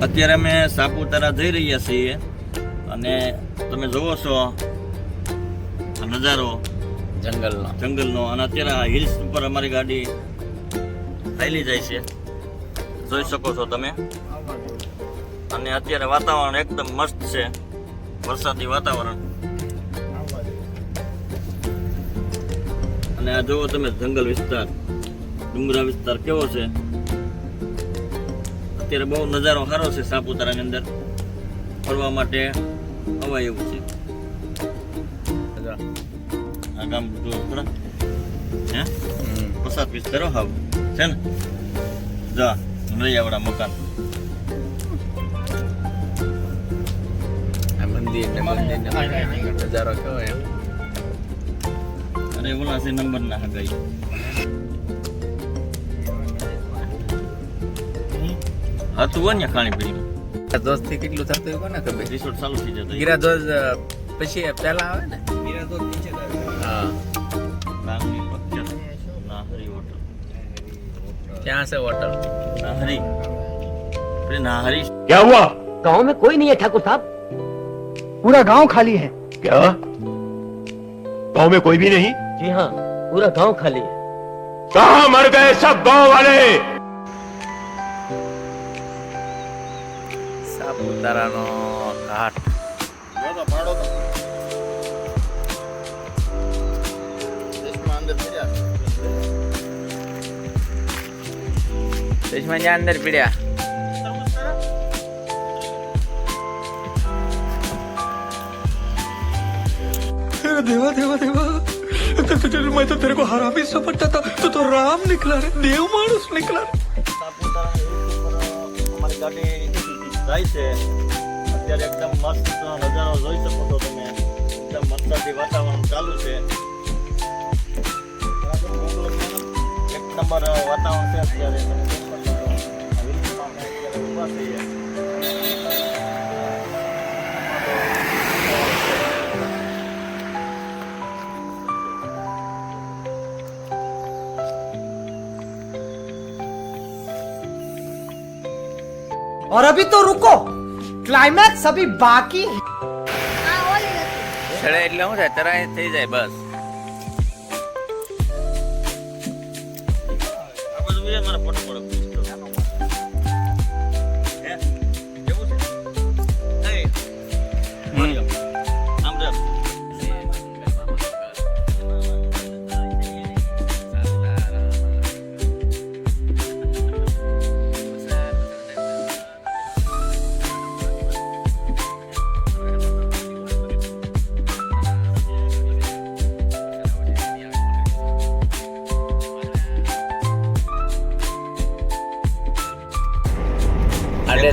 અત્યારે અમે સાપુતારા જઈ રહ્યા છીએ અને તમે જોવો છો આ નજારો જંગલનો અને અત્યારે આ હિલ્સ ઉપર અમારી ગાડી ચાલી જાય છે, જોઈ શકો છો તમે. અને અત્યારે વાતાવરણ એકદમ મસ્ત છે, વરસાદી વાતાવરણ. અને આ જોવો તમે જંગલ વિસ્તાર, ડુંગરા વિસ્તાર કેવો છે. અત્યારે બહુ નજારો સારો છે સાપુતારાની અંદર, ફરવા માટે અવાય એવું છે. આ ગામ થોડા હે પસાદ વિસ્તારો હાવ છે ને. જા રૈયાવાળા મકાન, મંદિર નજારો કેવો એમ. અરે ઓલા છે નંબર ના હગાઈ. હતું હોય ને ખાણીપીણીમાં દોસ્તી કેટલું થતું હોય કોને ખબર. રિસોર્ટ ચાલુ થઈ જતો. ગીરા દોસ્ત પછી પહેલા આવે ને. ગીરા દોસ્ત નીચે હા નાહરી પ્રખ્યાત નાહરી હોટલ. ક્યાં છે હોટલ? नाहरी. अरे नाहरी क्या हुआ? गांव में कोई नहीं है ठाकुर साहब, पूरा गांव खाली है क्या? गांव में कोई भी नहीं? जी हाँ पूरा गांव खाली है. कहाँ मर गए सब गांव वाले? સાપુતારાનો ઘાટ. ચશ્મા જ્યાં અંદર પીડ્યા. देवा देवा देवा मैं तो तेरे को हरामी समझता था तो राम निकला रे, देव मानुस निकला. અમારી ગાડી જાય છે. અત્યારે એકદમ મસ્ત નજારો જોઈ શકો છો તમે. એકદમ વરસાદી વાતાવરણ ચાલુ છે. એક નંબર વાતાવરણ છે અત્યારે. તમે જોઈ શકો છો. અત્યારે ઊભા છીએ. और अभी तो रुको, क्लाइमैक्स अभी बाकी. ચડે એટલે શું થાય, તરાય થઈ જાય બસ. આ બાજુ એ મારા ફોટો પડે. હે કેવું છે? એ આમ રે.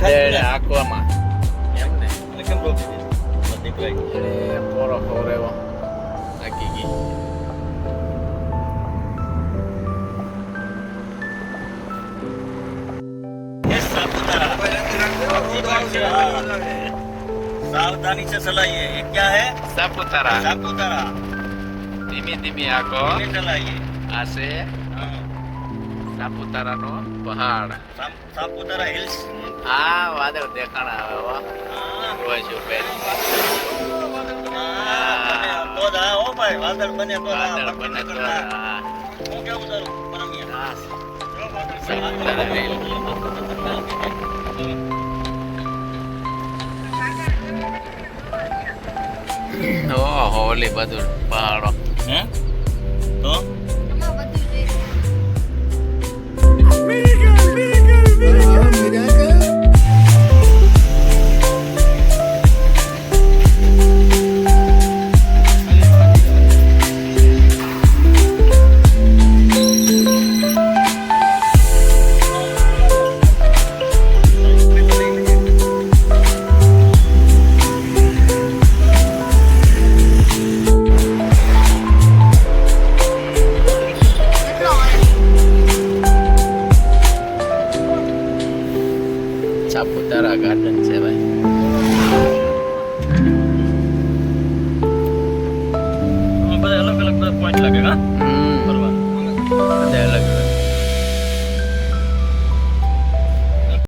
આડે આંકવામાં એમ ને એટલે કેમ રોકી દીધી દેખાય. એટલે પોરો ખવરેવો આકી ગઈ. ये सापुतारा सावधानी से चलाइए. ये क्या है? સાપુતારા. सापुतारा. ધીમી ધીમી આંકો. ये चलाइए. આ છે हाँ. સાપુતારાનો પહાડ. सापुतारा हिल्स. આ વાદળ દેખાણા આવે હો. हाँ. હોય છે ઉપર. तो दा ओ भाई वादळ बने तो વાદળ બને તો આ હું કેવું તારું પરમિયા. જો વાદળ સાપુતારા રેલ. ઓહો ઓલી બધું પહાડો. હે તો સાપુતારા ગાર્ડન છે ભાઈ. બધા અલગ અલગ પોઈન્ટ લાગે. હા